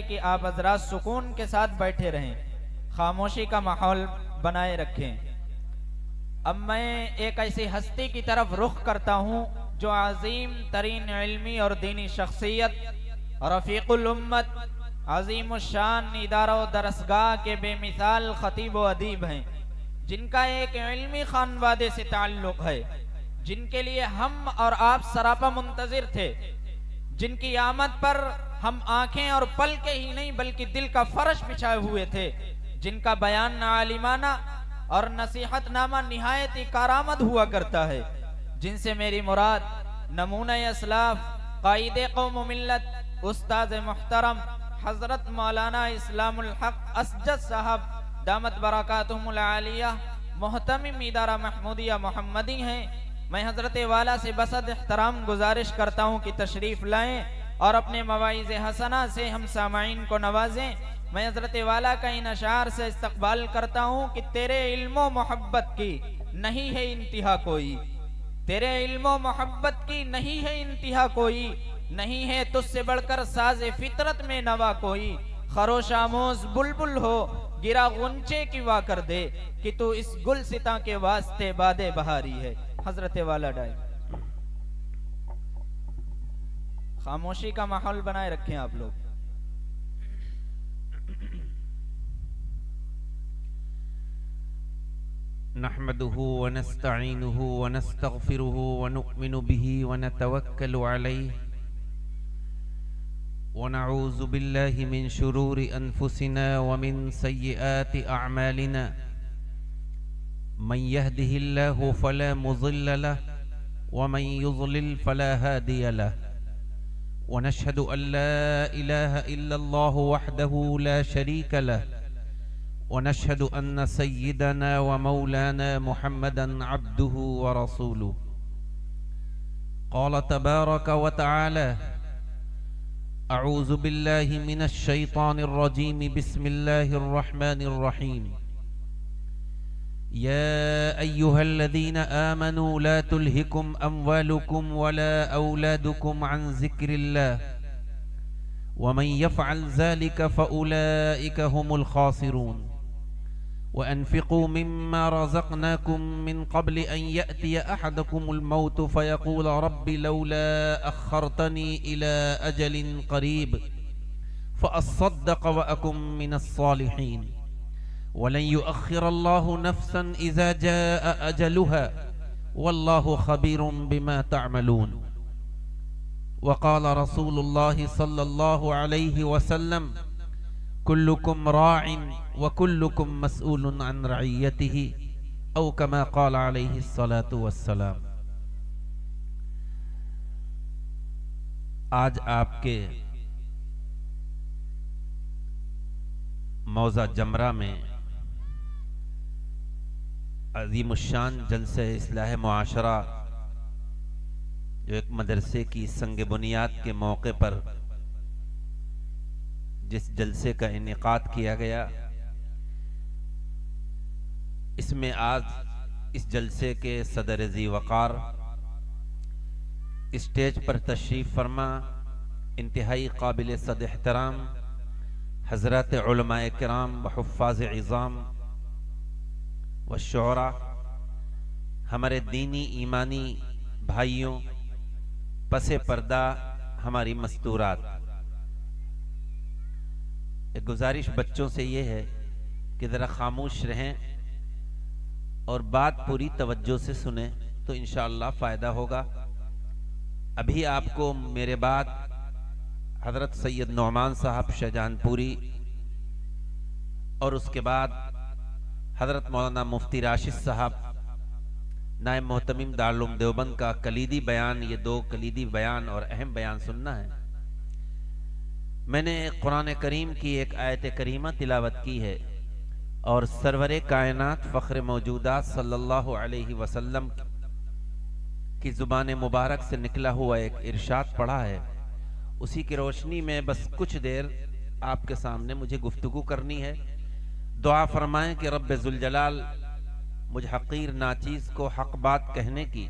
کہ آپ حضرات سکون کے ساتھ بیٹھے رہیں، خاموشی کا ماحول بنائے رکھیں۔ اب میں ایک ایسی ہستی کی طرف رخ کرتا ہوں جو عظیم ترین علمی اور دینی شخصیت، رفیق الامت، عظیم الشان ادارہ و درسگاہ کے بے مثال خطیب و ادیب ہیں، جن کا ایک علمی خانوادے سے تعلق ہے، جن کے لیے ہم اور آپ سراپا منتظر تھے، جن کی آمد پر ہم آنکھیں اور پلکیں ہی نہیں بلکہ دل کا فرش بچھائے ہوئے تھے، جن کا بیان عالمانہ اور نصیحت نامہ نہایت کارآمد ہوا کرتا ہے، جن سے میری مراد نمونہ اسلاف، قائد قوم و ملت، استاذ محترم حضرت مولانا اسلام الحق اسجد صاحب دامت برکاتہم العالیہ، محتمم ادارہ محمودیہ محمدی ہیں۔ میں حضرت والا سے بسد احترام گزارش کرتا ہوں کہ تشریف لائیں اور اپنے مواعظ حسنہ سے ہم سامعین کو نوازیں۔ میں حضرت والا کا ان اشعار سے استقبال کرتا ہوں کہ تیرے علم و محبت کی نہیں ہے انتہا کوئی، تیرے علم و محبت کی نہیں ہے انتہا کوئی، نہیں ہے تجھ سے بڑھ کر ساز فطرت میں نوا کوئی، خروش آموز بلبل ہو گرا غنچے کی وا کر دے کہ تو اس گل ستا کے واسطے باد بہاری ہے۔ حضرت والا ڈائی خاموشی کا ماحول بنائے رکھیں آپ لوگ۔ نحمده ونستعينه ونستغفره ونؤمن به ونتوكل عليه ونعوذ بالله من شرور أنفسنا ومن سيئات أعمالنا من يهده الله فلا مضل له ومن يضلل فلا هادي له ونشهد أن لا إله إلا الله وحده لا شريك له ونشهد أن سيدنا ومولانا محمدا عبده ورسوله قال تبارك وتعالى أعوذ بالله من الشيطان الرجيم بسم الله الرحمن الرحيم يا أيها الذين آمنوا لا تلهكم أموالكم ولا أولادكم عن ذكر الله ومن يفعل ذلك فأولئك هم الخاسرون وأنفقوا مما رزقناكم من قبل أن يأتي أحدكم الموت فيقول رب لولا أخرتني إلى أجل قريب فأصدق وأكن من الصالحين ولن يؤخر الله نفسا إذا جاء أجلها والله خبير بما تعملون وقال رسول الله صلى الله عليه وسلم كلكم راع وكلكم مسؤول عن رعيته أو كما قال عليه الصلاة والسلام۔ آج آپ کے موضع جمرہ میں عظیم الشان جلسہ اصلاح معاشرہ جو ایک مدرسے کی سنگ بنیاد کے موقع پر جس جلسے کا انعقاد کیا گیا، اس میں آج اس جلسے کے صدر ذی وقار اسٹیج پر تشریف فرما انتہائی قابل صد احترام حضرات علماء کرام و حفاظ عظام و شعراء، ہمارے دینی ایمانی بھائیوں، پس پردہ ہماری مستورات، ایک گزارش بچوں سے یہ ہے کہ ذرا خاموش رہیں اور بات پوری توجہ سے سنیں تو انشاءاللہ فائدہ ہوگا۔ ابھی آپ کو میرے بعد حضرت سید نعمان صاحب شاہجہان پوری اور اس کے بعد حضرت مولانا مفتی راشد صاحب نائب محتمم دارالعلوم دیوبند کا کلیدی بیان، یہ دو کلیدی بیان اور اہم بیان سننا ہے۔ میں نے قرآن کریم کی ایک آیت کریمہ تلاوت کی ہے اور سرور کائنات فخر موجودات صلی اللہ علیہ وسلم کی زبان مبارک سے نکلا ہوا ایک ارشاد پڑھا ہے، اسی کی روشنی میں بس کچھ دیر آپ کے سامنے مجھے گفتگو کرنی ہے۔ دعا فرمائیں کہ رب ذوالجلال مجھ حقیر ناچیز کو حق بات کہنے کی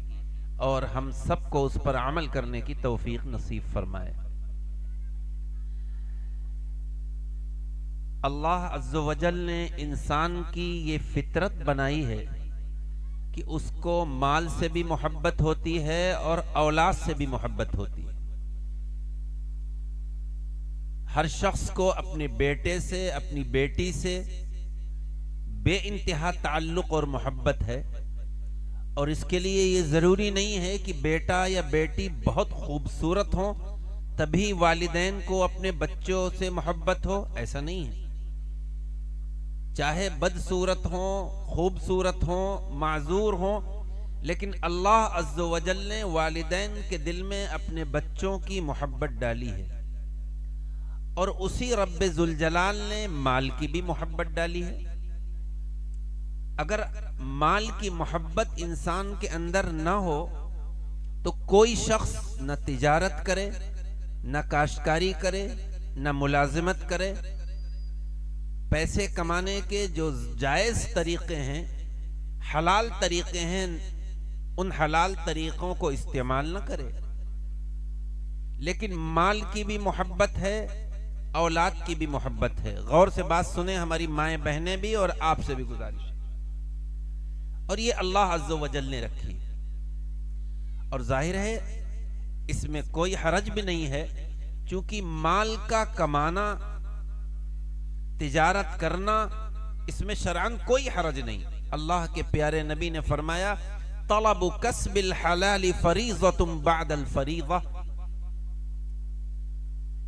اور ہم سب کو اس پر عمل کرنے کی توفیق نصیب فرمائے۔ اللہ عز و جل نے انسان کی یہ فطرت بنائی ہے کہ اس کو مال سے بھی محبت ہوتی ہے اور اولاد سے بھی محبت ہوتی ہے. ہر شخص کو اپنے بیٹے سے اپنی بیٹی سے بے انتہا تعلق اور محبت ہے، اور اس کے لیے یہ ضروری نہیں ہے کہ بیٹا یا بیٹی بہت خوبصورت ہوں تبھی والدین کو اپنے بچوں سے محبت ہو، ایسا نہیں ہے. چاہے بدصورت ہوں، خوبصورت ہوں، معذور ہوں، لیکن اللہ عز و جل نے والدین کے دل میں اپنے بچوں کی محبت ڈالی ہے، اور اسی رب ذوالجلال نے مال کی بھی محبت ڈالی ہے. اگر مال کی محبت انسان کے اندر نہ ہو تو کوئی شخص نہ تجارت کرے، نہ کاشتکاری کرے، نہ ملازمت کرے. پیسے کمانے کے جو جائز طریقے ہیں، حلال طریقے ہیں، ان حلال طریقوں کو استعمال نہ کرے. لیکن مال کی بھی محبت ہے، اولاد کی بھی محبت ہے. غور سے بات سنیں ہماری مائیں بہنیں بھی، اور آپ سے بھی گزارش ہے. اور یہ اللہ عز و جل نے رکھی، اور ظاہر ہے اس میں کوئی حرج بھی نہیں ہے، چونکہ مال کا کمانا، تجارت کرنا، اس میں شرعاً کوئی حرج نہیں. اللہ کے پیارے نبی نے فرمایا طلب کسب الحلال فریضۃ بعد الفریضہ.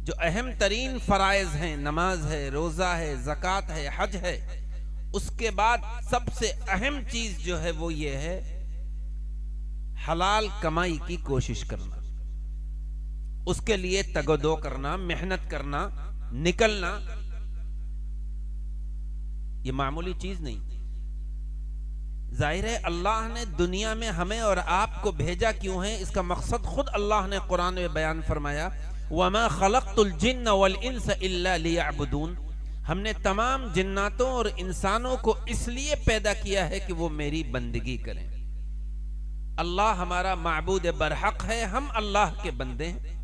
جو اہم ترین فرائض ہیں، نماز ہے، روزہ ہے، زکوٰۃ ہے، حج ہے، اس کے بعد سب سے اہم چیز جو ہے وہ یہ ہے حلال کمائی کی کوشش کرنا، اس کے لیے تگ و دو کرنا، محنت کرنا، نکلنا. یہ معمولی چیز نہیں. ظاہر ہے اللہ نے دنیا میں ہمیں اور آپ کو بھیجا کیوں ہے، اس کا مقصد خود اللہ نے قرآن میں بیان فرمایا وَمَا خَلَقْتُ الْجِنَّ وَالْإِنسَ إِلَّا لِيَعْبُدُونَ. ہم نے تمام جناتوں اور انسانوں کو اس لیے پیدا کیا ہے کہ وہ میری بندگی کریں. اللہ ہمارا معبود برحق ہے، ہم اللہ کے بندے ہیں.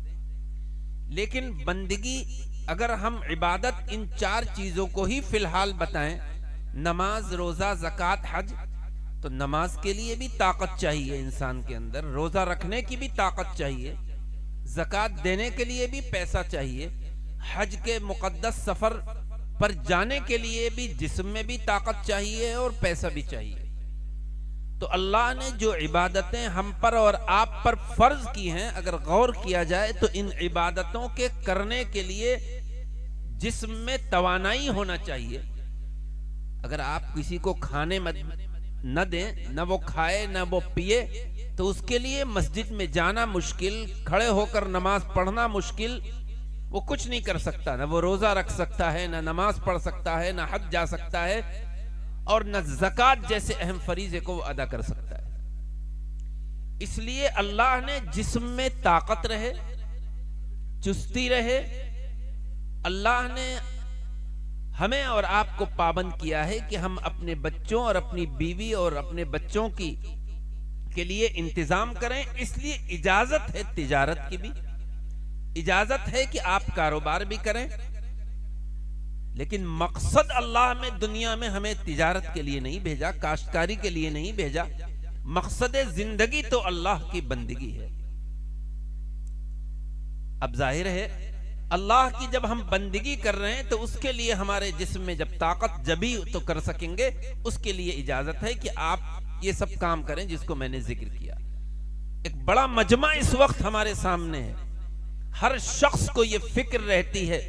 لیکن بندگی، اگر ہم عبادت ان چار چیزوں کو ہی فی الحال بتائیں، نماز، روزہ، زکوٰۃ، حج، تو نماز کے لیے بھی طاقت چاہیے انسان کے اندر، روزہ رکھنے کی بھی طاقت چاہیے، زکوٰۃ دینے کے لیے بھی پیسہ چاہیے، حج کے مقدس سفر پر جانے کے لیے بھی جسم میں بھی طاقت چاہیے اور پیسہ بھی چاہیے. تو اللہ نے جو عبادتیں ہم پر اور آپ پر فرض کی ہیں، اگر غور کیا جائے تو ان عبادتوں کے کرنے کے لیے جسم میں توانائی ہونا چاہیے. اگر آپ کسی کو کھانے نہ دیں، نہ وہ کھائے نہ وہ پیے، تو اس کے لیے مسجد میں جانا مشکل، کھڑے ہو کر نماز پڑھنا مشکل. وہ کچھ نہیں کر سکتا، نہ وہ روزہ رکھ سکتا ہے، نہ نماز پڑھ سکتا ہے، نہ حج جا سکتا ہے، اور نہ زکوٰۃ جیسے اہم فریضے کو وہ ادا کر سکتا ہے. اس لیے اللہ نے جسم میں طاقت رہے، چستی رہے، اللہ نے ہمیں اور آپ کو پابند کیا ہے کہ ہم اپنے بچوں اور اپنی بیوی اور اپنے بچوں کے لیے انتظام کریں. اس لیے اجازت ہے تجارت کی بھی، اجازت ہے کہ آپ کاروبار بھی کریں، لیکن مقصد اللہ میں دنیا میں ہمیں تجارت کے لیے نہیں بھیجا، کاشتکاری کے لیے نہیں بھیجا. مقصد زندگی تو اللہ کی بندگی ہے. اب ظاہر ہے اللہ کی جب ہم بندگی کر رہے ہیں تو اس کے لیے ہمارے جسم میں جب طاقت جبھی تو کر سکیں گے، اس کے لیے اجازت ہے کہ آپ یہ سب کام کریں جس کو میں نے ذکر کیا. ایک بڑا مجمع اس وقت ہمارے سامنے ہے. ہر شخص کو یہ فکر رہتی ہے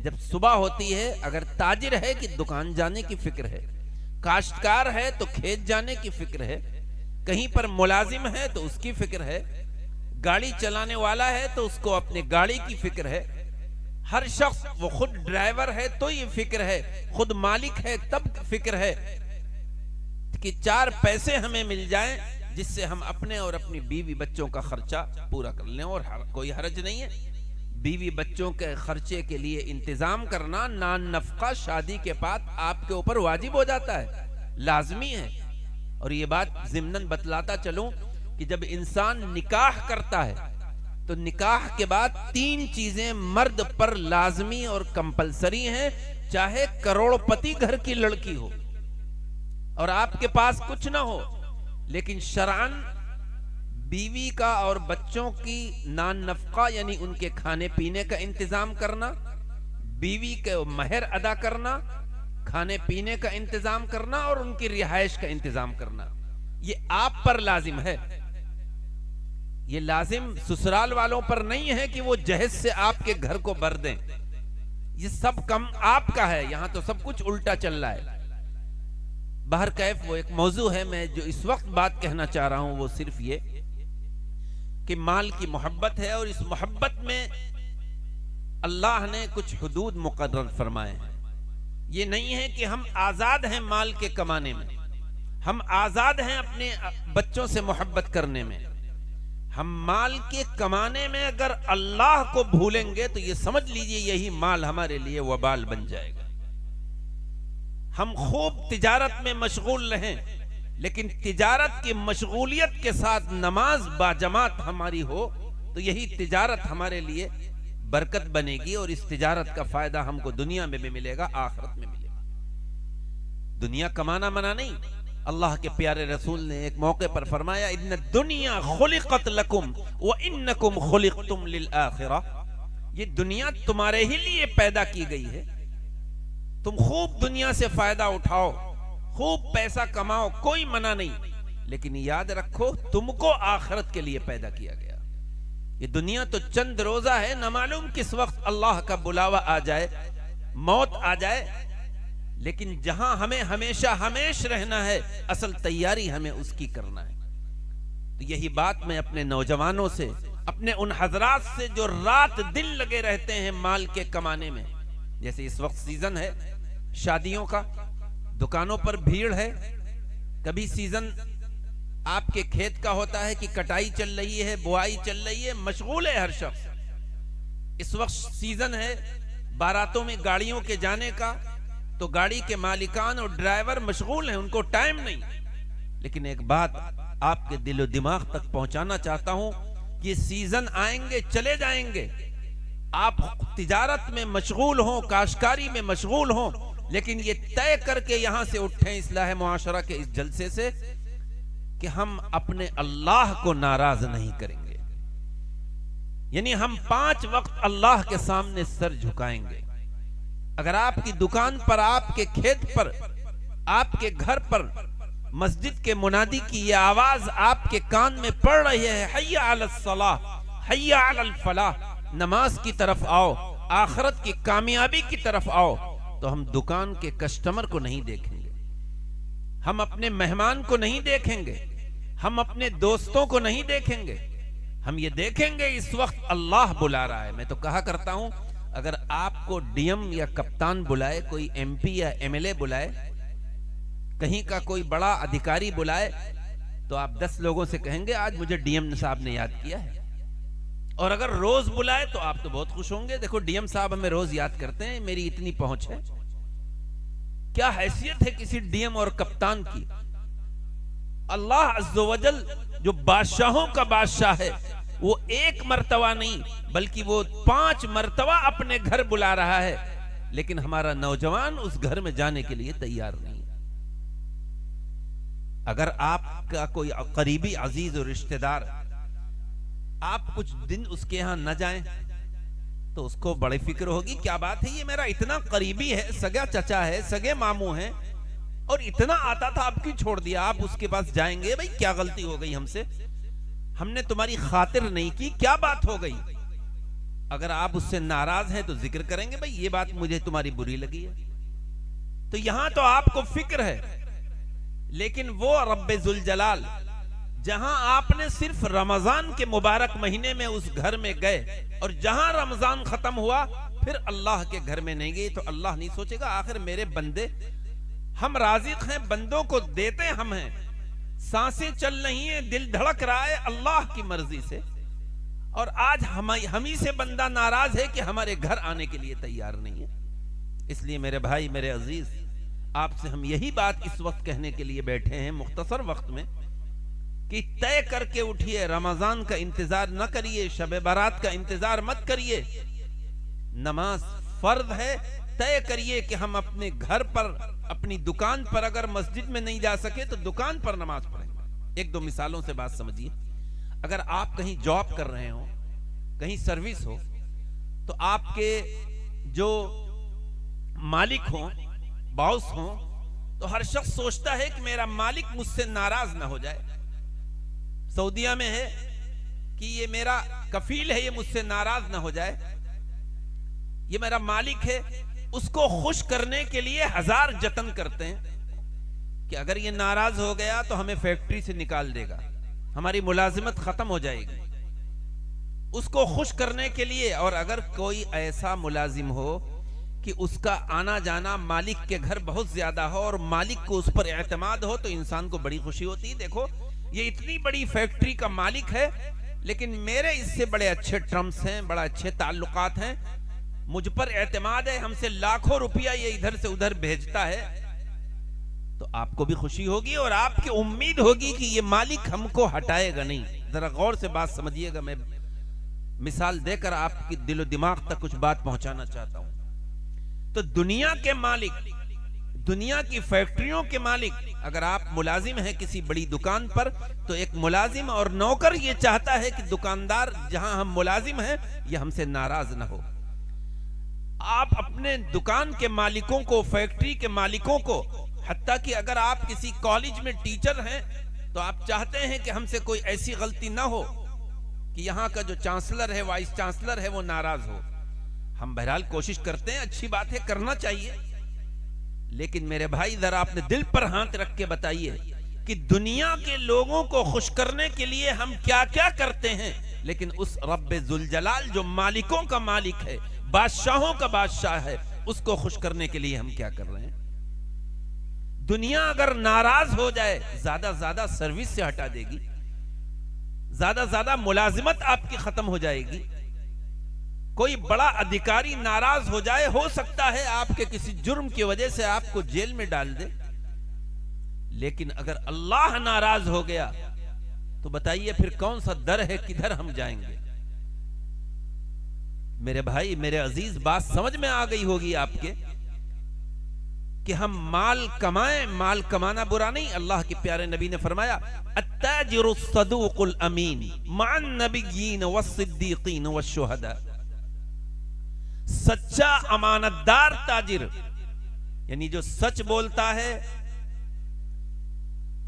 جب صبح ہوتی ہے، اگر تاجر ہے کہ دکان جانے کی فکر ہے، کاشتکار ہے تو کھیت جانے کی فکر ہے، کہیں پر ملازم ہے تو اس کی فکر ہے، گاڑی چلانے والا ہے تو اس کو اپنے گاڑی کی فکر ہے. ہر شخص، وہ خود ڈرائیور ہے تو یہ فکر ہے، خود مالک ہے تب فکر ہے کہ چار پیسے ہمیں مل جائیں جس سے ہم اپنے اور اپنی بیوی بچوں کا خرچہ پورا کر لیں. اور کوئی حرج نہیں ہے، بیوی بچوں کے خرچے کے لیے انتظام کرنا، نان نفقہ شادی کے بعد آپ کے اوپر واجب ہو جاتا ہے، لازمی ہے. اور یہ بات ضمناً بتلاتا چلوں کہ جب انسان نکاح کرتا ہے تو نکاح کے بعد 3 چیزیں مرد پر لازمی اور کمپلسری ہیں، چاہے کروڑ پتی گھر کی لڑکی ہو اور آپ کے پاس کچھ نہ ہو، لیکن شرعاً بیوی کا اور بچوں کی نان نفقہ یعنی ان کے کھانے پینے کا انتظام کرنا، بیوی کے مہر ادا کرنا، کھانے پینے کا انتظام کرنا اور ان کی رہائش کا انتظام کرنا، یہ آپ پر لازم ہے۔ یہ لازم سسرال والوں پر نہیں ہے کہ وہ جہیز سے آپ کے گھر کو بھر دیں، یہ سب کم آپ کا ہے، یہاں تو سب کچھ الٹا چل رہا ہے۔ بہر کیف وہ ایک موضوع ہے، میں جو اس وقت بات کہنا چاہ رہا ہوں وہ صرف یہ کہ مال کی محبت ہے، اور اس محبت میں اللہ نے کچھ حدود مقرر فرمائے ہیں۔ یہ نہیں ہے کہ ہم آزاد ہیں مال کے کمانے میں، ہم آزاد ہیں اپنے بچوں سے محبت کرنے میں، ہم مال کے کمانے میں اگر اللہ کو بھولیں گے تو یہ سمجھ لیجئے یہی مال ہمارے لیے وبال بن جائے گا۔ ہم خوب تجارت میں مشغول رہیں، لیکن تجارت کی مشغولیت کے ساتھ نماز باجماعت ہماری ہو تو یہی تجارت ہمارے لیے برکت بنے گی، اور اس تجارت کا فائدہ ہم کو دنیا میں بھی ملے گا، آخرت میں ملے گا۔ دنیا کمانا منع نہیں، اللہ کے پیارے رسول نے ایک موقع پر فرمایا ان الدنیا خلقت لکم وانکم خلقتم للآخرہ، یہ دنیا تمہارے ہی لیے پیدا کی گئی ہے، تم خوب دنیا سے فائدہ اٹھاؤ، خوب پیسہ کماؤ، کوئی منع نہیں، لیکن یاد رکھو تم کو آخرت کے لیے پیدا کیا گیا۔ یہ دنیا تو چند روزہ ہے، نہ معلوم کس وقت اللہ کا بلاوا آ جائے، موت آ جائے، لیکن جہاں ہمیں ہمیشہ ہمیش رہنا ہے، اصل تیاری ہمیں اس کی کرنا ہے۔ تو یہی بات میں اپنے نوجوانوں سے، اپنے ان حضرات سے جو رات دن لگے رہتے ہیں مال کے کمانے میں، جیسے اس وقت سیزن ہے شادیوں کا، دکانوں پر بھیڑ ہے، کبھی سیزن آپ کے کھیت کا ہوتا ہے کہ کٹائی چل رہی ہے، بوائی چل رہی ہے، مشغول ہے ہر شخص۔ اس وقت سیزن ہے باراتوں میں گاڑیوں کے جانے کا، تو گاڑی کے مالکان اور ڈرائیور مشغول ہیں، ان کو ٹائم نہیں۔ لیکن ایک بات آپ کے دل و دماغ تک پہنچانا چاہتا ہوں کہ سیزن آئیں گے چلے جائیں گے، آپ تجارت میں مشغول ہوں، کاشتکاری میں مشغول ہوں، لیکن یہ طے کر کے یہاں سے اٹھیں اصلاح معاشرہ کے اس جلسے سے کہ ہم اپنے اللہ کو ناراض نہیں کریں گے، یعنی ہم 5 وقت اللہ کے سامنے سر جھکائیں گے۔ اگر آپ کی دکان پر، آپ کے کھیت پر، آپ کے گھر پر مسجد کے منادی کی یہ آواز آپ کے کان میں پڑ رہی ہے، حی علی الصلاۃ، حی علی الفلاح، نماز کی طرف آؤ، آخرت کی کامیابی کی طرف آؤ، تو ہم دکان کے کسٹمر کو نہیں دیکھیں گے، ہم اپنے مہمان کو نہیں دیکھیں گے، ہم اپنے دوستوں کو نہیں دیکھیں گے، ہم یہ دیکھیں گے اس وقت اللہ بلا رہا ہے۔ میں تو کہا کرتا ہوں اگر آپ کو ڈی ایم یا کپتان بلائے، کوئی ایم پی یا ایم ایل اے بلائے، کہیں کا کوئی بڑا ادھیکاری بلائے، تو آپ 10 لوگوں سے کہیں گے آج مجھے ڈی ایم صاحب نے یاد کیا ہے، اور اگر روز بلائے تو آپ تو بہت خوش ہوں گے، دیکھو ڈی ایم صاحب ہمیں روز یاد کرتے ہیں، میری اتنی پہنچ ہے۔ کیا حیثیت ہے کسی ڈی ایم اور کپتان کی؟ اللہ عز و جل جو بادشاہوں کا بادشاہ ہے، وہ 1 مرتبہ نہیں بلکہ وہ 5 مرتبہ اپنے گھر بلا رہا ہے، لیکن ہمارا نوجوان اس گھر میں جانے کے لیے تیار نہیں۔ اگر آپ کا کوئی قریبی عزیز اور رشتہ دار، آپ کچھ دن اس کے ہاں نہ جائیں تو اس کو بڑی فکر ہوگی، کیا بات ہے یہ میرا اتنا قریبی ہے، سگا چچا ہے، سگے ماموں ہیں، اور اتنا آتا تھا اب کیوں چھوڑ دیا؟ آپ اس کے پاس جائیں گے، بھئی کیا غلطی ہو گئی ہم سے، ہم نے تمہاری خاطر نہیں کی، کیا بات ہو گئی؟ اگر آپ اس سے ناراض ہیں تو ذکر کریں گے، بھئی یہ بات مجھے تمہاری بری لگی ہے۔ تو یہاں تو آپ کو فکر ہے، لیکن وہ رب ذوالجلال جہاں آپ نے صرف رمضان کے مبارک مہینے میں اس گھر میں گئے، اور جہاں رمضان ختم ہوا پھر اللہ کے گھر میں نہیں گئے، تو اللہ نہیں سوچے گا آخر میرے بندے، ہم رازق ہیں، بندوں کو دیتے ہم ہیں، سانسیں چل رہی ہیں، دل دھڑک رہا ہے اللہ کی مرضی سے، اور آج ہمیں سے بندہ ناراض ہے کہ ہمارے گھر آنے کے لیے تیار نہیں ہے۔ اس لیے میرے بھائی، میرے عزیز، آپ سے ہم یہی بات اس وقت کہنے کے لیے بیٹھے ہیں مختصر وقت میں کہ طے کر کے اٹھیے، رمضان کا انتظار نہ کریے، شب برات کا انتظار مت کریے، نماز فرض ہے، طے کریے کہ ہم اپنے گھر پر، اپنی دکان پر، اگر مسجد میں نہیں جا سکے تو دکان پر نماز پڑھیں گے۔ ایک دو مثالوں سے بات سمجھیے۔ اگر آپ کہیں جاب کر رہے ہوں، کہیں سروس ہو، تو آپ کے جو مالک ہوں، باس ہوں، تو ہر شخص سوچتا ہے کہ میرا مالک مجھ سے ناراض نہ ہو جائے۔ سعودیہ میں ہے کہ یہ میرا کفیل ہے، یہ مجھ سے ناراض نہ ہو جائے، یہ میرا مالک ہے۔ اس کو خوش کرنے کے لیے ہزار جتن کرتے ہیں کہ اگر یہ ناراض ہو گیا تو ہمیں فیکٹری سے نکال دے گا، ہماری ملازمت ختم ہو جائے گی، اس کو خوش کرنے کے لیے۔ اور اگر کوئی ایسا ملازم ہو کہ اس کا آنا جانا مالک کے گھر بہت زیادہ ہو اور مالک کو اس پر اعتماد ہو، تو انسان کو بڑی خوشی ہوتی ہے۔ دیکھو یہ اتنی بڑی فیکٹری کا مالک ہے، لیکن میرے اس سے بڑے اچھے ٹرمز ہیں، بڑا اچھے تعلقات ہیں، مجھ پر اعتماد ہے، ہم سے لاکھوں روپیہ یہ ادھر سے ادھر بھیجتا ہے، تو آپ کو بھی خوشی ہوگی اور آپ کی امید ہوگی کہ یہ مالک ہم کو ہٹائے گا نہیں۔ ذرا غور سے بات سمجھیے گا، میں مثال دے کر آپ کی دل و دماغ تک کچھ بات پہنچانا چاہتا ہوں۔ تو دنیا کے مالک، دنیا کی فیکٹریوں کے مالک، اگر آپ ملازم ہیں کسی بڑی دکان پر، تو ایک ملازم اور نوکر یہ چاہتا ہے کہ دکاندار جہاں ہم ملازم ہیں یہ ہم سے ناراض نہ ہو۔ آپ اپنے دکان کے مالکوں کو، فیکٹری کے مالکوں کو، حتیٰ کہ اگر آپ کسی کالج میں ٹیچر ہیں تو آپ چاہتے ہیں کہ ہم سے کوئی ایسی غلطی نہ ہو کہ یہاں کا جو چانسلر ہے، وائس چانسلر ہے، وہ ناراض ہو۔ ہم بہرحال کوشش کرتے ہیں، اچھی بات ہے، کرنا چاہیے، لیکن میرے بھائی ذرا اپنے دل پر ہاتھ رکھ کے بتائیے کہ دنیا کے لوگوں کو خوش کرنے کے لیے ہم کیا کیا کرتے ہیں، لیکن اس رب ذوالجلال جو مالکوں کا مالک ہے، بادشاہوں کا بادشاہ ہے، اس کو خوش کرنے کے لیے ہم کیا کر رہے ہیں؟ دنیا اگر ناراض ہو جائے، زیادہ زیادہ سروس سے ہٹا دے گی، زیادہ زیادہ ملازمت آپ کی ختم ہو جائے گی۔ کوئی بڑا ادھیکاری ناراض ہو جائے، ہو سکتا ہے آپ کے کسی جرم کی وجہ سے آپ کو جیل میں ڈال دے، لیکن اگر اللہ ناراض ہو گیا تو بتائیے پھر کون سا در ہے، کدھر ہم جائیں گے؟ میرے بھائی، میرے عزیز، بات سمجھ میں آ گئی ہوگی آپ کے کہ ہم مال کمائیں، مال کمانا برا نہیں۔ اللہ کے پیارے نبی نے فرمایا التاجر الصدوق الامین مع النبیین والصدیقین والشہداء، سچا امانت دار تاجر، یعنی جو سچ بولتا ہے،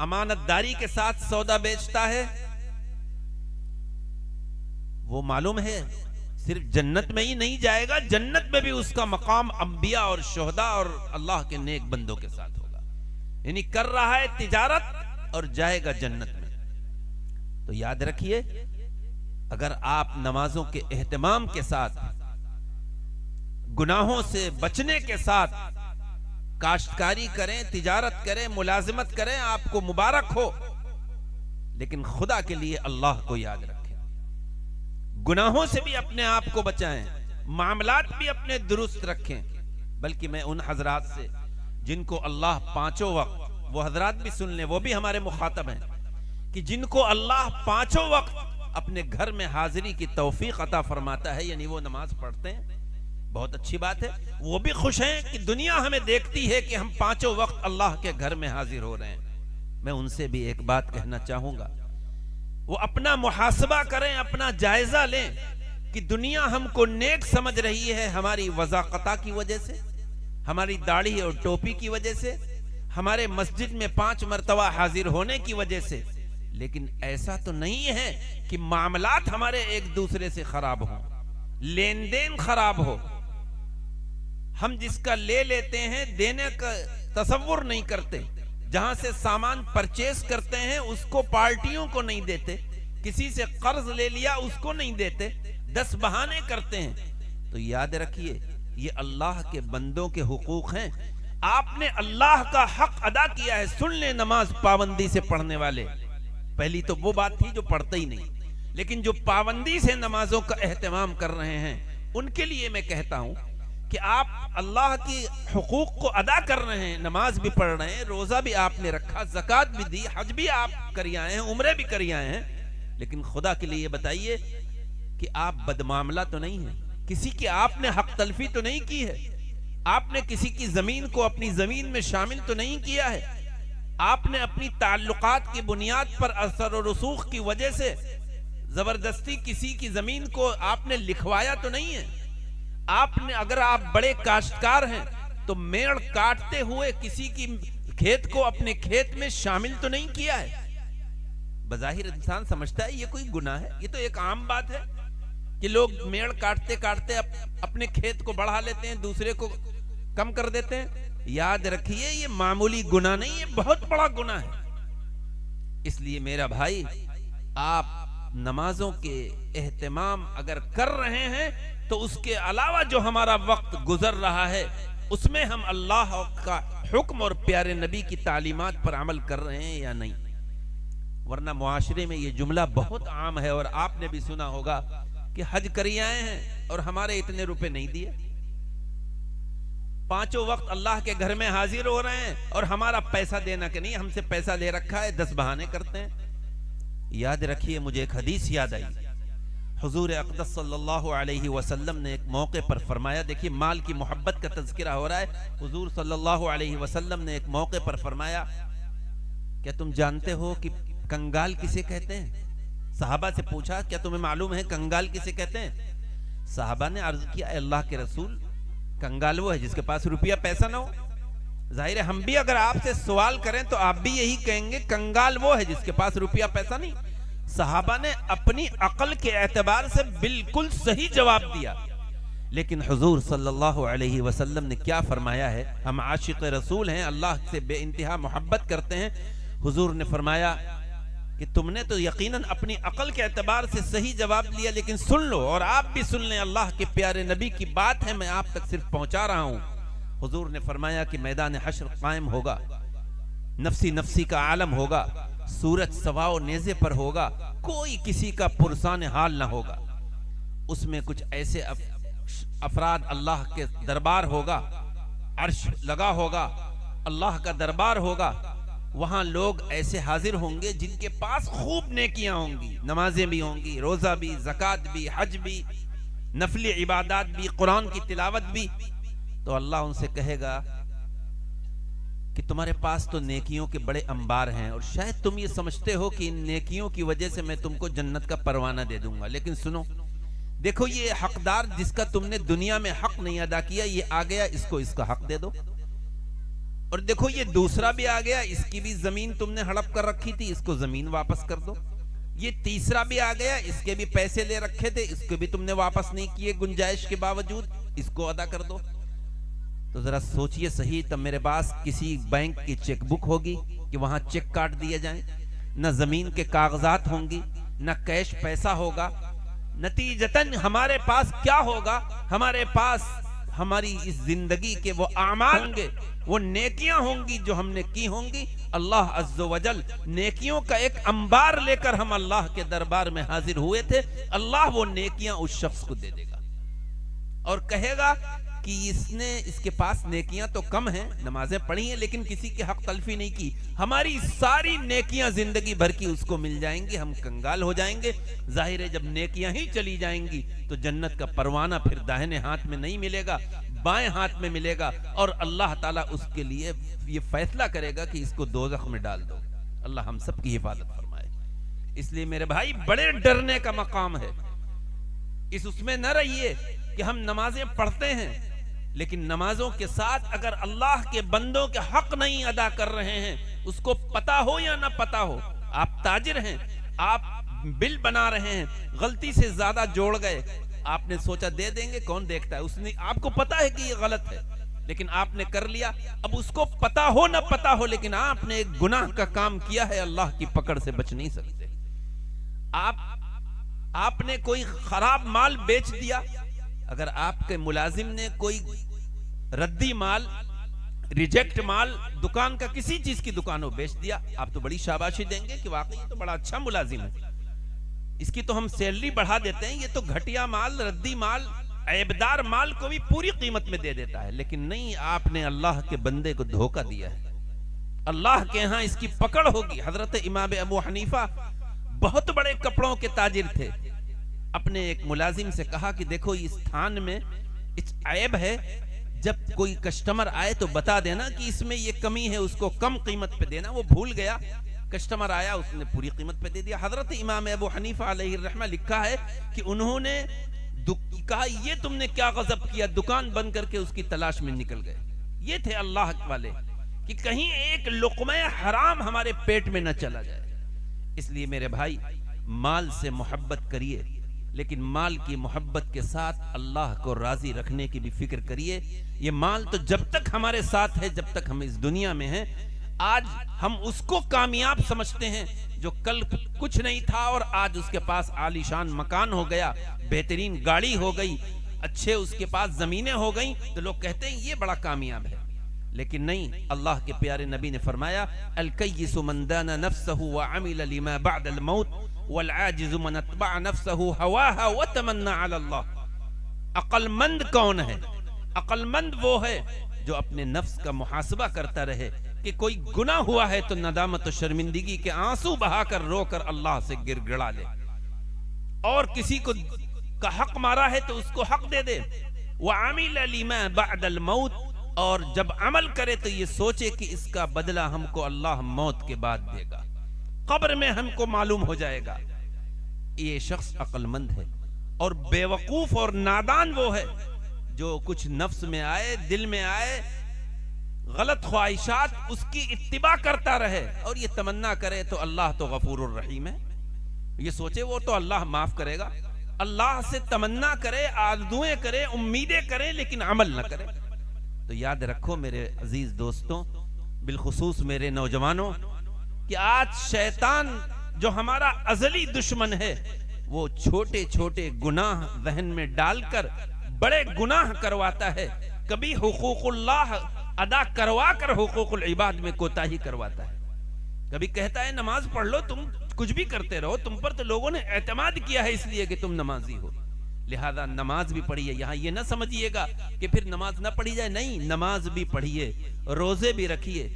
امانت داری کے ساتھ سودا بیچتا ہے، وہ معلوم ہے صرف جنت میں ہی نہیں جائے گا، جنت میں بھی اس کا مقام انبیاء اور شہداء اور اللہ کے نیک بندوں کے ساتھ ہوگا۔ یعنی کر رہا ہے تجارت اور جائے گا جنت میں۔ تو یاد رکھیے، اگر آپ نمازوں کے اہتمام کے ساتھ، گناہوں سے بچنے کے ساتھ کاشتکاری کریں، تجارت کریں، ملازمت کریں، آپ کو مبارک ہو، لیکن خدا کے لیے اللہ کو یاد رکھیں، گناہوں سے بھی اپنے آپ کو بچائیں، معاملات بھی اپنے درست رکھیں۔ بلکہ میں ان حضرات سے جن کو اللہ پانچوں وقت، وہ حضرات بھی سن لیں، وہ بھی ہمارے مخاطب ہیں، کہ جن کو اللہ پانچوں وقت اپنے گھر میں حاضری کی توفیق عطا فرماتا ہے، یعنی وہ نماز پڑھتے ہیں، بہت اچھی بات ہے، وہ بھی خوش ہیں کہ دنیا ہمیں دیکھتی ہے کہ ہم پانچوں وقت اللہ کے گھر میں حاضر ہو رہے ہیں۔ میں ان سے بھی ایک بات کہنا چاہوں گا، وہ اپنا محاسبہ کریں، اپنا جائزہ لیں کہ دنیا ہم کو نیک سمجھ رہی ہے ہماری وضاقتہ کی وجہ سے، ہماری داڑھی اور ٹوپی کی وجہ سے، ہمارے مسجد میں 5 مرتبہ حاضر ہونے کی وجہ سے، لیکن ایسا تو نہیں ہے کہ معاملات ہمارے ایک دوسرے سے خراب ہوں، لین دین خراب ہو، ہم جس کا لے لیتے ہیں دینے کا تصور نہیں کرتے، جہاں سے سامان پرچیز کرتے ہیں اس کو پارٹیوں کو نہیں دیتے، کسی سے قرض لے لیا اس کو نہیں دیتے، 10 بہانے کرتے ہیں۔ تو یاد رکھیے یہ اللہ کے بندوں کے حقوق ہیں، آپ نے اللہ کا حق ادا کیا ہے۔ سن لیں نماز پابندی سے پڑھنے والے، پہلی تو وہ بات تھی جو پڑھتے ہی نہیں، لیکن جو پابندی سے نمازوں کا اہتمام کر رہے ہیں ان کے لیے میں کہتا ہوں کہ آپ اللہ کی حقوق کو ادا کر رہے ہیں، نماز بھی پڑھ رہے ہیں، روزہ بھی آپ نے رکھا، زکوٰۃ بھی دی، حج بھی آپ کری آئے ہیں، عمرے بھی کری آئے ہیں، لیکن خدا کے لیے یہ بتائیے کہ آپ بدمعاملہ تو نہیں ہیں، کسی کی آپ نے حق تلفی تو نہیں کی ہے، آپ نے کسی کی زمین کو اپنی زمین میں شامل تو نہیں کیا ہے، آپ نے اپنی تعلقات کی بنیاد پر اثر و رسوخ کی وجہ سے زبردستی کسی کی زمین کو آپ نے لکھوایا تو نہیں ہے، آپ نے اگر آپ بڑے کاشتکار ہیں تو میڑ کاٹتے ہوئے کسی کی کھیت کو اپنے کھیت میں شامل تو نہیں کیا ہے۔ بظاہر انسان سمجھتا ہے یہ کوئی گناہ ہے، یہ تو ایک عام بات ہے کہ لوگ میڑ کاٹتے کاٹتے اپنے کھیت کو بڑھا لیتے ہیں، دوسرے کو کم کر دیتے ہیں۔ یاد رکھیے یہ معمولی گناہ نہیں، یہ بہت بڑا گناہ ہے۔ اس لیے میرا بھائی، آپ نمازوں کے اہتمام اگر کر رہے ہیں تو اس کے علاوہ جو ہمارا وقت گزر رہا ہے اس میں ہم اللہ کا حکم اور پیارے نبی کی تعلیمات پر عمل کر رہے ہیں یا نہیں، ورنہ معاشرے میں یہ جملہ بہت عام ہے، اور آپ نے بھی سنا ہوگا کہ حج کری آئے ہیں اور ہمارے اتنے روپے نہیں دیے، پانچوں وقت اللہ کے گھر میں حاضر ہو رہے ہیں اور ہمارا پیسہ دینا کہ نہیں، ہم سے پیسہ لے رکھا ہے، 10 بہانے کرتے ہیں۔ یاد رکھیے، مجھے ایک حدیث یاد آئی، حضور اقدس صلی اللہ علیہ وسلم نے ایک موقع پر فرمایا، دیکھیے مال کی محبت کا تذکرہ ہو رہا ہے، حضور صلی اللہ علیہ وسلم نے ایک موقع پر فرمایا، کیا تم جانتے ہو کہ کنگال کسے کہتے ہیں؟ صحابہ سے پوچھا، کیا تمہیں معلوم ہے کنگال کسے کہتے ہیں؟ صحابہ نے عرض کیا، اے اللہ کے رسول، کنگال وہ ہے جس کے پاس روپیہ پیسہ نہ ہو۔ ظاہر ہے ہم بھی اگر آپ سے سوال کریں تو آپ بھی یہی کہیں گے، کنگال وہ ہے جس کے پاس روپیہ پیسہ نہیں۔ صحابہ نے اپنی عقل کے اعتبار سے بالکل صحیح جواب دیا، لیکن حضور صلی اللہ علیہ وسلم نے کیا فرمایا ہے؟ ہم عاشق رسول ہیں، اللہ سے بے انتہا محبت کرتے ہیں۔ حضور نے فرمایا کہ تم نے تو یقیناً اپنی عقل کے اعتبار سے صحیح جواب لیا، لیکن سن لو اور آپ بھی سن لیں، اللہ کے پیارے نبی کی بات ہے، میں آپ تک صرف پہنچا رہا ہوں۔ حضور نے فرمایا کہ میدان حشر قائم ہوگا، نفسی نفسی کا عالم ہوگا، سورج سوا و نیزے پر ہوگا، کوئی کسی کا پرسان حال نہ ہوگا، اس میں کچھ ایسے افراد، اللہ کے دربار ہوگا، عرش لگا ہوگا، اللہ کا دربار ہوگا، وہاں لوگ ایسے حاضر ہوں گے جن کے پاس خوب نیکیاں ہوں گی، نمازیں بھی ہوں گی، روزہ بھی، زکوٰۃ بھی، حج بھی، نفلی عبادات بھی، قرآن کی تلاوت بھی، تو اللہ ان سے کہے گا کہ تمہارے پاس تو نیکیوں کے بڑے انبار ہیں، اور شاید تم یہ سمجھتے ہو کہ ان نیکیوں کی وجہ سے میں تم کو جنت کا پروانہ دے دوں گا، لیکن سنو، دیکھو یہ حقدار جس کا تم نے دنیا میں حق نہیں ادا کیا، یہ آ گیا، اس کو اس کا حق دے دو، اور دیکھو یہ دوسرا بھی آ گیا، اس کی بھی زمین تم نے ہڑپ کر رکھی تھی، اس کو زمین واپس کر دو، یہ تیسرا بھی آ گیا، اس کے بھی پیسے لے رکھے تھے، اس کو بھی تم نے واپس نہیں کیے گنجائش کے باوجود، اس کو ادا کر دو۔ تو ذرا سوچئے صحیح، تب میرے پاس کسی بینک کی چیک بک ہوگی کہ وہاں چیک کاٹ دیے جائیں، نہ زمین کے کاغذات ہوں گی، نہ کیش پیسہ ہوگا، نتیجتاً ہمارے پاس کیا ہوگا؟ ہمارے پاس ہماری اس زندگی کے وہ اعمال ہوں گے، وہ نیکیاں ہوں گی جو ہم نے کی ہوں گی۔ اللہ عز و جل نیکیوں کا ایک انبار لے کر ہم اللہ کے دربار میں حاضر ہوئے تھے، اللہ وہ نیکیاں اس شخص کو دے دے گا اور کہے گا کہ اس کے پاس نیکیاں تو کم ہیں، نمازیں پڑھی ہیں لیکن کسی کے حق تلفی نہیں کی، ہماری ساری نیکیاں زندگی بھر کی اس کو مل جائیں گی، ہم کنگال ہو جائیں گے۔ ظاہر ہے جب نیکیاں ہی چلی جائیں گی تو جنت کا پروانہ پھر داہنے ہاتھ میں نہیں ملے گا، بائیں ہاتھ میں ملے گا، اور اللہ تعالیٰ اس کے لیے یہ فیصلہ کرے گا کہ اس کو دوزخ میں ڈال دو۔ اللہ ہم سب کی حفاظت فرمائے۔ اس لیے میرے بھائی بڑے ڈرنے کا مقام ہے، اس میں نہ رہیے کہ ہم نمازیں پڑھتے ہیں لیکن نمازوں کے ساتھ اگر اللہ کے بندوں کے حق نہیں ادا کر رہے ہیں، اس کو پتا ہو یا نہ پتا ہو، آپ تاجر ہیں، آپ بل بنا رہے ہیں، غلطی سے زیادہ جوڑ گئے، آپ نے سوچا دے دیں گے، کون دیکھتا ہے، اس نے آپ کو پتا ہے کہ یہ غلط ہے لیکن آپ نے کر لیا، اب اس کو پتا ہو نہ پتا ہو لیکن آپ نے ایک گناہ کا کام کیا ہے، اللہ کی پکڑ سے بچ نہیں سکتے۔ آپ نے کوئی خراب مال بیچ دیا، اگر آپ کے ملازم نے کوئی ردی مال، ریجیکٹ مال دکان کا کسی چیز کی دکانوں بیچ دیا، آپ تو بڑی شاباشی دیں گے کہ واقعی یہ تو بڑا اچھا ملازم ہے، اس کی تو ہم سیلری بڑھا دیتے ہیں، یہ تو گھٹیا مال، ردی مال عیبدار مال کو بھی پوری قیمت میں دے دیتا ہے، لیکن نہیں، آپ نے اللہ کے بندے کو دھوکہ دیا ہے، اللہ کے ہاں اس کی پکڑ ہوگی۔ حضرت امام ابو حنیفہ بہت بڑے کپڑوں کے تاجر تھے، اپنے ایک ملازم سے کہا کہ دیکھو اس تھان میں عیب ہے، جب کوئی کسٹمر آئے تو بتا دینا کہ اس میں یہ کمی ہے، اس کو کم قیمت پہ دینا۔ وہ بھول گیا، کسٹمر آیا، اس نے پوری قیمت پہ دے دیا۔ حضرت امام ابو حنیفہ علیہ الرحمہ لکھا ہے کہ انہوں نے کہا یہ تم نے کیا غضب کیا، دکان بند کر کے اس کی تلاش میں نکل گئے۔ یہ تھے اللہ والے کہ کہیں ایک لقمہ حرام ہمارے پیٹ میں نہ چلا جائے۔ اس لیے میرے بھائی، مال سے محبت کریے، لیکن مال کی محبت کے ساتھ اللہ کو راضی رکھنے کی بھی فکر کریے۔ یہ مال تو جب تک ہمارے ساتھ ہے، جب تک ہم اس دنیا میں ہیں، آج ہم اس کو کامیاب سمجھتے ہیں جو کل کچھ نہیں تھا اور آج اس کے پاس عالی شان مکان ہو گیا، بہترین گاڑی ہو گئی، اچھے اس کے پاس زمینیں ہو گئیں، تو لوگ کہتے ہیں یہ بڑا کامیاب ہے۔ لیکن نہیں، اللہ کے پیارے نبی نے فرمایا الکیس من دان نفسه وعمل لما بعد الموت والعاجز من اتبع نفسه هواها وتمنى على الله۔ عقل مند کون ہے؟ عقل مند وہ ہے جو اپنے نفس کا محاسبہ کرتا رہے کہ کوئی گناہ ہوا ہے تو ندامت و شرمندگی کے آنسو بہا کر رو کر اللہ سے گر گڑا لے، اور کسی کو کا حق مارا ہے تو اس کو حق دے دے۔ وعمل لما بعد الموت، اور جب عمل کرے تو یہ سوچے کہ اس کا بدلہ ہم کو اللہ موت کے بعد دے گا، قبر میں ہم کو معلوم ہو جائے گا۔ یہ شخص عقل مند ہے، اور بے وقوف اور نادان وہ ہے جو کچھ نفس میں آئے، دل میں آئے، غلط خواہشات اس کی اتباع کرتا رہے اور یہ تمنا کرے تو اللہ تو غفور الرحیم ہے، یہ سوچے وہ تو اللہ معاف کرے گا۔ اللہ سے تمنا کرے، آرزویں کرے، امیدیں کرے، لیکن عمل نہ کرے۔ تو یاد رکھو میرے عزیز دوستوں، بالخصوص میرے نوجوانوں، کہ آج شیطان جو ہمارا ازلی دشمن ہے، وہ چھوٹے چھوٹے گناہ ذہن میں ڈال کر بڑے گناہ کرواتا ہے، کبھی حقوق اللہ ادا کروا کر حقوق العباد میں کوتاہی کرواتا ہے۔ کبھی کہتا ہے نماز پڑھ لو، تم کچھ بھی کرتے رہو، تم پر تو لوگوں نے اعتماد کیا ہے اس لیے کہ تم نمازی ہو، لہذا نماز بھی پڑھیے۔ یہاں یہ نہ سمجھیے گا کہ پھر نماز نہ پڑھی جائے، نہیں، نماز بھی پڑھیے، روزے بھی رکھیے،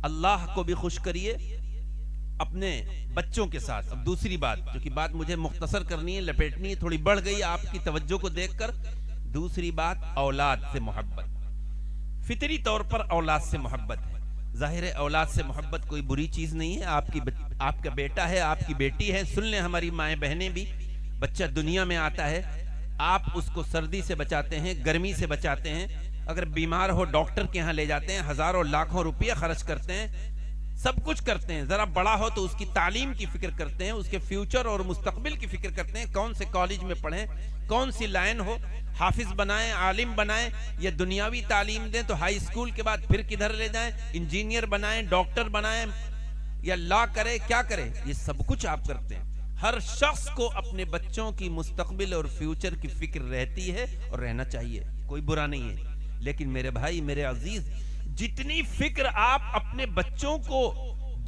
اللہ کو بھی خوش کریے اپنے بچوں کے ساتھ۔ اب دوسری بات، کیونکہ بات مجھے مختصر کرنی ہے، لپیٹنی ہے، تھوڑی بڑھ گئی آپ کی توجہ کو دیکھ کر۔ دوسری بات، اولاد سے محبت، فطری طور پر اولاد سے محبت ہے۔ ظاہر ہے اولاد سے محبت کوئی بری چیز نہیں ہے، آپ کا بیٹا ہے، آپ کی بیٹی ہے۔ سن لیں ہماری مائیں بہنیں بھی، بچہ دنیا میں آتا ہے، آپ اس کو سردی سے بچاتے ہیں، گرمی سے بچاتے ہیں، اگر بیمار ہو ڈاکٹر کے ہاں لے جاتے ہیں، ہزاروں لاکھوں روپیہ خرچ کرتے ہیں، سب کچھ کرتے ہیں۔ ذرا بڑا ہو تو اس کی تعلیم کی فکر کرتے ہیں، اس کے فیوچر اور مستقبل کی فکر کرتے ہیں، کون سے کالج میں پڑھیں، کون سی لائن ہو، حافظ بنائیں، عالم بنائیں، یا دنیاوی تعلیم دیں تو ہائی اسکول کے بعد پھر کدھر لے جائیں، انجینئر بنائیں، ڈاکٹر بنائیں، یا لا کرے، کیا کرے، یہ سب کچھ آپ کرتے ہیں۔ ہر شخص کو اپنے بچوں کی مستقبل اور فیوچر کی فکر رہتی ہے اور رہنا چاہیے، کوئی برا نہیں ہے۔ لیکن میرے بھائی، میرے عزیز، جتنی فکر آپ اپنے بچوں کو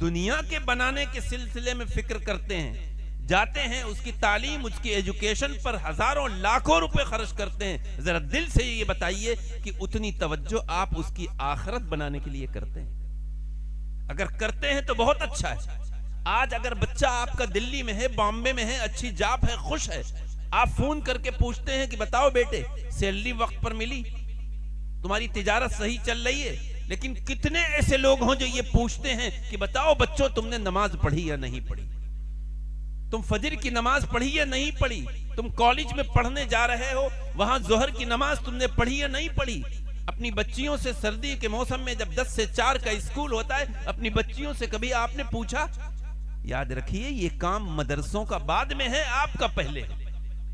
دنیا کے بنانے کے سلسلے میں فکر کرتے ہیں، جاتے ہیں اس کی تعلیم، اس کی ایجوکیشن پر ہزاروں لاکھوں روپے خرچ کرتے ہیں، ذرا دل سے یہ بتائیے کہ اتنی توجہ آپ اس کی آخرت بنانے کے لیے کرتے ہیں؟ اگر کرتے ہیں تو بہت اچھا ہے۔ آج اگر بچہ آپ کا دلی میں ہے، بامبے میں ہے، اچھی جاب ہے، خوش ہے، آپ فون کر کے پوچھتے ہیں کہ بتاؤ بیٹے سیلری وقت پر ملی، تمہاری تجارت صحیح چل رہی ہے؟ لیکن کتنے ایسے لوگ ہوں جو یہ پوچھتے ہیں کہ بتاؤ بچوں تم نے نماز پڑھی یا نہیں پڑھی، تم فجر کی نماز پڑھی یا نہیں پڑھی، تم کالج میں پڑھنے جا رہے ہو، وہاں ظہر کی نماز تم نے پڑھی یا نہیں پڑھی۔ اپنی بچیوں سے سردی کے موسم میں جب 10 سے 4 کا اسکول ہوتا ہے، اپنی بچیوں سے کبھی آپ نے پوچھا؟ یاد رکھیے یہ کام مدرسوں کا بعد میں ہے، آپ کا پہلے ہے۔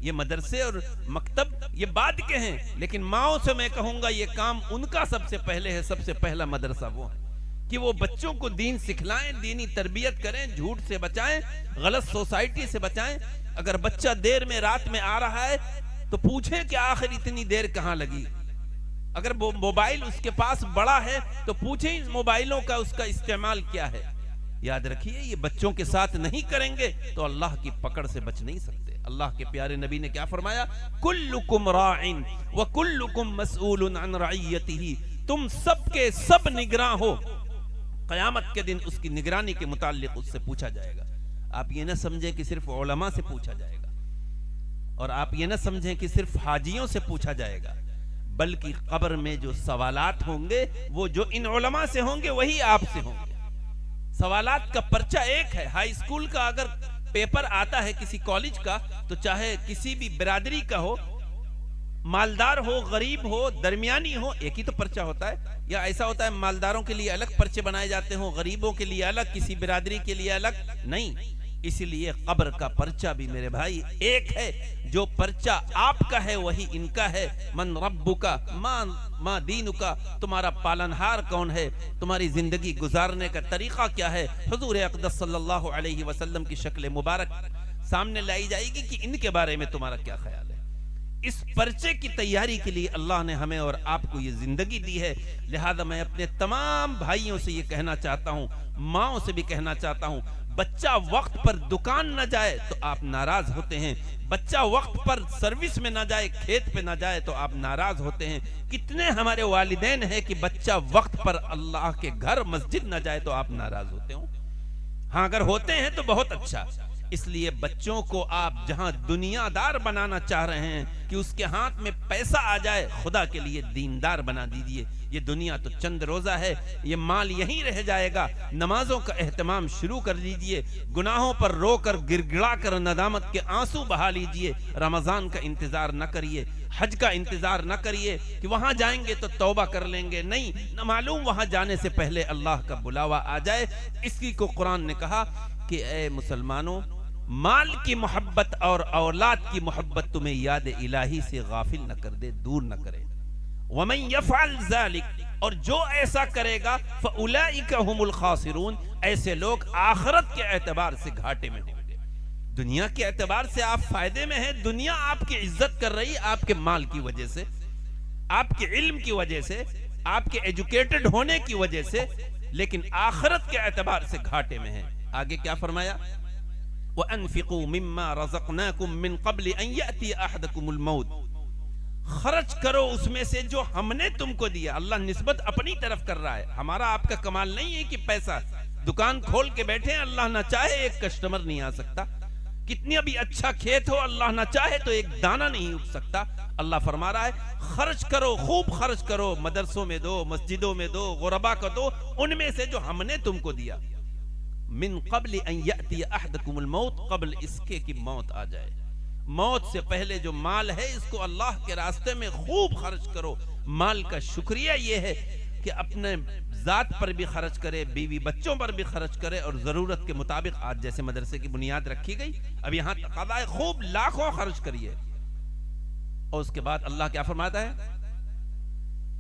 یہ مدرسے اور مکتب یہ بعد کے ہیں، لیکن ماؤں سے میں کہوں گا یہ کام ان کا سب سے پہلے ہے۔ سب سے پہلا مدرسہ وہ ہے کہ وہ بچوں کو دین سکھلائیں، دینی تربیت کریں، جھوٹ سے بچائیں، غلط سوسائٹی سے بچائیں۔ اگر بچہ دیر میں رات میں آ رہا ہے تو پوچھیں کہ آخر اتنی دیر کہاں لگی۔ اگر وہ موبائل اس کے پاس بڑا ہے تو پوچھیں اس موبائلوں کا اس کا استعمال کیا ہے۔ یاد رکھیے یہ بچوں کے ساتھ نہیں کریں گے تو اللہ کی پکڑ سے بچ نہیں سکتے۔ اللہ کے پیارے نبی نے کیا فرمایا؟ کلکم راعن وکلکم مسئول عن رعیتہ، تم سب کے سب نگراں ہو، قیامت کے دن اس کی نگرانی کے متعلق اس سے پوچھا جائے گا۔ آپ یہ نہ سمجھیں کہ صرف علماء سے پوچھا جائے گا، اور آپ یہ نہ سمجھیں کہ صرف حاجیوں سے پوچھا جائے گا، بلکہ قبر میں جو سوالات ہوں گے وہ جو ان علماء سے ہوں گے وہی آپ سے ہوں گے۔ سوالات کا پرچہ ایک ہے۔ ہائی اسکول کا اگر پیپر آتا ہے کسی کالج کا، تو چاہے کسی بھی برادری کا ہو، مالدار ہو، غریب ہو، درمیانی ہو، ایک ہی تو پرچہ ہوتا ہے؟ یا ایسا ہوتا ہے مالداروں کے لیے الگ پرچے بنائے جاتے ہوں، غریبوں کے لیے الگ، کسی برادری کے لیے الگ؟ نہیں۔ اسی لیے قبر کا پرچہ بھی میرے بھائی ایک ہے۔ جو پرچہ آپ کا ہے وہی ان کا ہے۔ من ربکا ما دینکا، تمہارا پالنہار کون ہے، تمہاری زندگی گزارنے کا طریقہ کیا ہے۔ حضور اقدس صلی اللہ علیہ وسلم کی شکل مبارک سامنے لائی جائے گی کہ ان کے بارے میں تمہارا کیا خیال ہے۔ اس پرچے کی تیاری کے لیے اللہ نے ہمیں اور آپ کو یہ زندگی دی ہے۔ لہذا میں اپنے تمام بھائیوں سے یہ کہنا چاہتا ہوں، ماؤں سے بھی کہنا چاہتا ہوں، بچہ وقت پر دکان نہ جائے تو آپ ناراض ہوتے ہیں، بچہ وقت پر سروس میں نہ جائے، کھیت پہ نہ جائے تو آپ ناراض ہوتے ہیں۔ کتنے ہمارے والدین ہیں کہ بچہ وقت پر اللہ کے گھر مسجد نہ جائے تو آپ ناراض ہوتے ہوں؟ ہاں اگر ہوتے ہیں تو بہت اچھا۔ اس لیے بچوں کو آپ جہاں دنیا دار بنانا چاہ رہے ہیں کہ اس کے ہاتھ میں پیسہ آ جائے، خدا کے لیے دیندار بنا دیجئے۔ یہ دنیا تو چند روزہ ہے، یہ مال یہیں رہ جائے گا۔ نمازوں کا اہتمام شروع کر لیجئے، گناہوں پر رو کر گڑ گڑا کر ندامت کے آنسو بہا لیجئے۔ رمضان کا انتظار نہ کریے، حج کا انتظار نہ کریے کہ وہاں جائیں گے تو توبہ کر لیں گے، نہیں، نہ معلوم وہاں جانے سے پہلے اللہ کا بلاوا آ جائے۔ اس کی کو قرآن نے کہا کہ اے مسلمانوں، مال کی محبت اور اولاد کی محبت تمہیں یاد الہی سے غافل نہ کر دے، دور نہ کرے۔ وَمَن يَفْعَلْ ذَلِكَ، اور جو ایسا کرے گا فَأُولَئِكَ هُمُ الْخَاسِرُونَ، ایسے لوگ آخرت کے اعتبار سے گھاٹے میں ہوں گے۔ دنیا کے اعتبار سے آپ فائدے میں ہیں، دنیا آپ کی عزت کر رہی آپ کے مال کی وجہ سے، آپ کے علم کی وجہ سے، آپ کے ایجوکیٹڈ ہونے کی وجہ سے، لیکن آخرت کے اعتبار سے گھاٹے میں ہیں۔ آگے کیا فرمایا؟ وَأَنفِقُوا مِمَّا رَزَقْنَاكُم مِّن قَبْلِ أَن يَأْتِيَ أَحَدَكُمُ الْمَوْتُ، خرچ کرو اس میں سے جو ہم نے تم کو دیا۔ اللہ نسبت اپنی طرف کر رہا ہے، ہمارا آپ کا کمال نہیں ہے کہ پیسہ دکان کھول کے بیٹھے ہیں، اللہ نہ چاہے ایک کسٹمر نہیں آ سکتا، کتنی بھی اچھا کھیت ہو، اللہ نہ چاہے تو ایک دانہ نہیں اگ سکتا۔ اللہ فرما رہا ہے خرچ کرو، خوب خرچ کرو، مدرسوں میں دو، مسجدوں میں دو، غربا کو دو، ان میں سے جو ہم نے تم کو دیا۔ من قبل ان یأتی احدکم الموت، قبل اس کے کہ موت آ جائے۔ موت سے پہلے جو مال ہے اس کو اللہ کے راستے میں خوب خرچ کرو۔ مال کا شکریہ یہ ہے کہ اپنے ذات پر بھی خرچ کرے، بیوی بچوں پر بھی خرچ کرے، اور ضرورت کے مطابق آج جیسے مدرسے کی بنیاد رکھی گئی، اب یہاں تقاضا ہے خوب لاکھوں خرچ کریے۔ اور اس کے بعد اللہ کیا فرماتا ہے؟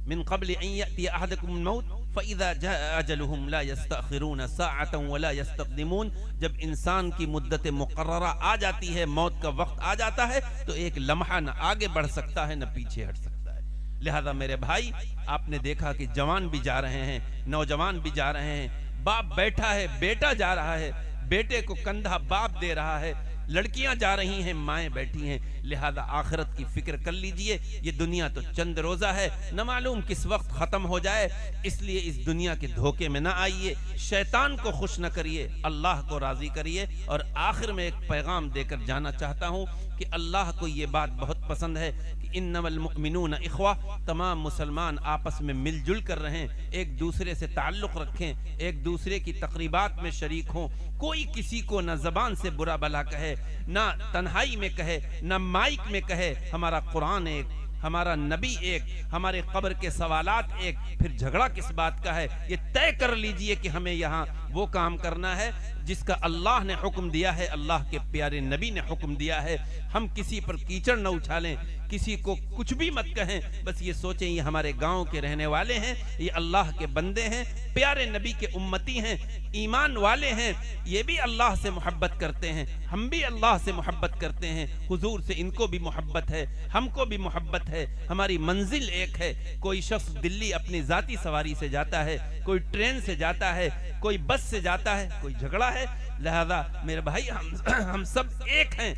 من قبل ان یأتی احدکم الموت فَإِذَا جَاءَ أَجَلُهُمْ لَا يَسْتَأْخِرُونَ سَاعَةً وَلَا يَسْتَقْدِمُونَ، جب انسان کی مدت مقررہ آ جاتی ہے، موت کا وقت آ جاتا ہے، تو ایک لمحہ نہ آگے بڑھ سکتا ہے نہ پیچھے ہٹ سکتا ہے۔ لہذا میرے بھائی، آپ نے دیکھا کہ جوان بھی جا رہے ہیں، نوجوان بھی جا رہے ہیں، باپ بیٹھا ہے، بیٹا جا رہا ہے، بیٹے کو کندھا باپ دے رہا ہے، لڑکیاں جا رہی ہیں، مائیں بیٹھی ہیں۔ لہذا آخرت کی فکر کر لیجئے، یہ دنیا تو چند روزہ ہے، نہ معلوم کس وقت ختم ہو جائے، اس لیے اس دنیا کے دھوکے میں نہ آئیے، شیطان کو خوش نہ کریے، اللہ کو راضی کریے۔ اور آخر میں ایک پیغام دے کر جانا چاہتا ہوں کہ اللہ کو یہ بات بہت پسند ہے کہ انما المؤمنون اخوہ، تمام مسلمان آپس میں مل جل کر رہیں، ایک دوسرے سے تعلق رکھیں، ایک دوسرے کی تقریبات میں شریک ہوں، کوئی کسی کو نہ زبان سے برا بھلا کہے، نہ تنہائی میں کہے، نہ مائک میں کہے۔ ہمارا قرآن ایک، ہمارا نبی ایک، ہمارے قبر کے سوالات ایک، پھر جھگڑا کس بات کا ہے؟ یہ طے کر لیجئے کہ ہمیں یہاں وہ کام کرنا ہے جس کا اللہ نے حکم دیا ہے، اللہ کے پیارے نبی نے حکم دیا ہے۔ ہم کسی پر کیچڑ نہ اچھالیں، کسی کو کچھ بھی مت کہیں، بس یہ سوچیں یہ ہمارے گاؤں کے رہنے والے ہیں، یہ اللہ کے بندے ہیں، پیارے نبی کے امتی ہیں، ایمان والے ہیں، یہ بھی اللہ سے محبت کرتے ہیں، ہم بھی اللہ سے محبت کرتے ہیں، حضور سے ان کو بھی محبت ہے، ہم کو بھی محبت ہے، ہماری منزل ایک ہے۔ کوئی شخص دلی اپنی ذاتی سواری سے جاتا ہے، کوئی ٹرین سے جاتا ہے، کوئی بس سے جاتا ہے، کوئی جھگڑا ہے۔ لہذا میرے بھائی ہم سب ایک ہیں،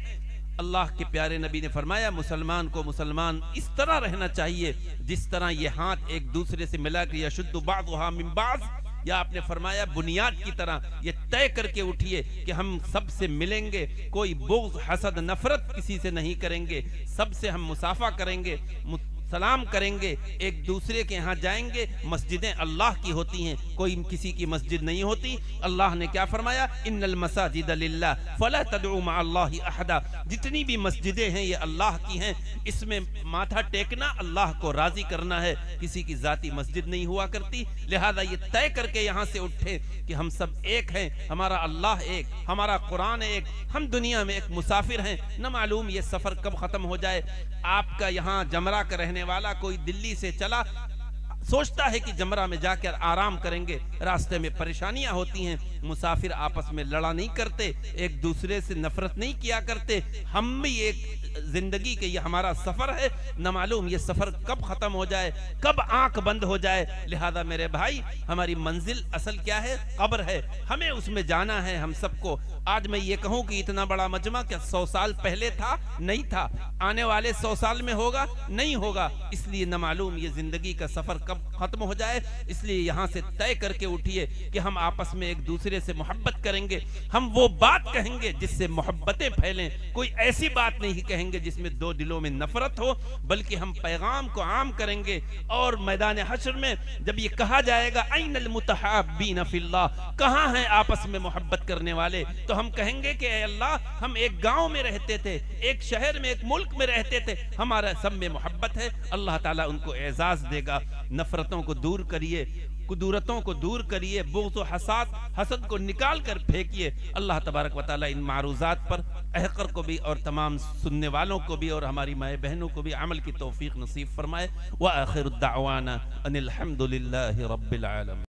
اللہ کے پیارے نبی نے فرمایا مسلمان کو مسلمان اس طرح رہنا چاہیے جس طرح یہ ہاتھ ایک دوسرے سے ملا کر یشد بعضها من بعض، یا آپ نے فرمایا بنیاد کی طرح یہ طے کر کے اٹھیے کہ ہم سب سے ملیں گے، کوئی بغض حسد نفرت کسی سے نہیں کریں گے، سب سے ہم مصافحہ کریں گے، سلام کریں گے، ایک دوسرے کے یہاں جائیں گے۔ مسجدیں اللہ کی ہوتی ہیں، کوئی کسی کی مسجد نہیں ہوتی۔ اللہ نے کیا فرمایا؟ ان المساجد للہ فلا تدعوا مع اللہ احدا، جتنی بھی مسجدیں ہیں یہ اللہ کی ہیں، اس میں ماتھا ٹیکنا اللہ کو راضی کرنا ہے، کسی کی ذاتی مسجد نہیں ہوا کرتی۔ لہذا یہ طے کر کے یہاں سے اٹھے کہ ہم سب ایک ہیں، ہمارا اللہ ایک، ہمارا قرآن ایک، ہم دنیا میں ایک مسافر ہیں، نہ معلوم یہ سفر کب ختم ہو جائے۔ آپ کا یہاں جمرہ کا رہنے والا کوئی دلی سے چلا، سوچتا ہے کہ جمرہ میں جا کر آرام کریں گے، راستے میں پریشانیاں ہوتی ہیں۔ مسافر آپس میں لڑا نہیں کرتے، ایک دوسرے سے نفرت نہیں کیا کرتے۔ ہم بھی ایک زندگی کے یہ ہمارا سفر ہے، نہ معلوم یہ سفر کب ختم ہو جائے، کب آنکھ بند ہو جائے۔ لہذا میرے بھائی، ہماری منزل اصل کیا ہے؟ قبر ہے، ہمیں اس میں جانا ہے ہم سب کو۔ آج میں یہ کہوں کہ اتنا بڑا مجمع کیا 100 سال پہلے تھا؟ نہیں تھا۔ آنے والے 100 سال میں ہوگا؟ نہیں ہوگا۔ اس لیے نہ معلوم یہ زندگی کا سفر کب ختم ہو جائے، اس لیے یہاں سے طے کر کے اٹھیے کہ ہم آپس میں ایک دوسرے سے محبت کریں گے، ہم وہ بات کہیں گے جس سے محبتیں پھیلیں، کوئی ایسی بات نہیں کہیں گے جس میں دو دلوں میں نفرت ہو، بلکہ ہم پیغام کو عام کریں گے۔ اور میدان حشر میں جب یہ کہا جائے گا این المتحابین فی اللہ، کہاں ہیں آپس میں محبت کرنے والے، تو ہم کہیں گے کہ اے اللہ، ہم ایک گاؤں میں رہتے تھے، ایک شہر میں، ایک ملک میں رہتے تھے، ہمارا سب میں محبت ہے۔ اللہ تعالیٰ ان کو اعزاز دے گا۔ نفرتوں کو دور کریے، قدورتوں کو دور کریے، بغض و حسد کو نکال کر پھینکیے۔ اللہ تبارک و تعالیٰ ان معروضات پر احقر کو بھی اور تمام سننے والوں کو بھی اور ہماری مائیں بہنوں کو بھی عمل کی توفیق نصیب فرمائے۔ وآخر الدعوانا ان الحمد للہ رب العالمین۔